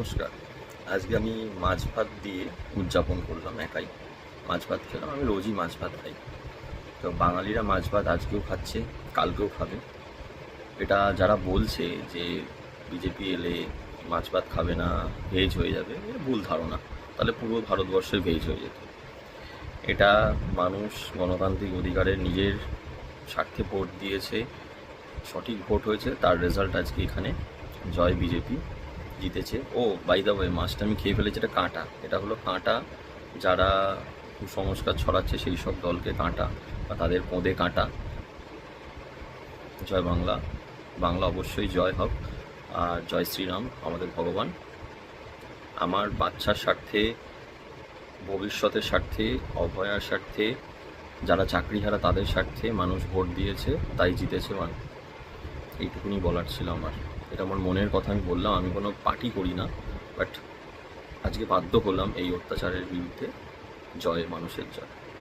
নমস্কার। আজকে আমি মাছ ভাত দিয়ে উদযাপন করলাম একাই। মাছ ভাত খেলাম। আমি রোজই মাছ ভাত খাই। তো বাঙালিরা মাছ ভাত আজকেও খাচ্ছে, কালকেও খাবে। এটা যারা বলছে যে বিজেপি এলে মাছ ভাত খাবে না, ভেজ হয়ে যাবে, এ ভুল ধারণা। তাহলে পুরো ভারতবর্ষে ভেজ হয়ে যেত। এটা মানুষ গণতান্ত্রিক অধিকারের নিজের স্বার্থে ভোট দিয়েছে, সঠিক ভোট হয়েছে, তার রেজাল্ট আজকে এখানে। জয় বিজেপি, জিতেছে। ও বাই দ্য ওয়ে, মাছটা আমি খেয়ে ফেলেছি, এটা কাঁটা। এটা হলো কাঁটা। যারা কুসংস্কার ছড়াচ্ছে সেই সব দলকে কাঁটা, বা তাদের পোঁদে কাঁটা। জয় বাংলা, বাংলা অবশ্যই জয় হোক। আর জয় শ্রীরাম, আমাদের ভগবান। আমার বাচ্চার স্বার্থে, ভবিষ্যতের স্বার্থে, অভয়ার স্বার্থে, যারা চাকরিহারা তাদের স্বার্থে মানুষ ভোট দিয়েছে, তাই জিতেছে মানুষ। এইটুকুনি বলার ছিল আমার। এটা আমার মনের কথা আমি বললাম। আমি কোনো পার্টি করি না, বাট আজকে বাধ্য হলাম এই অত্যাচারের বিরুদ্ধে। জয় মানুষের জয়।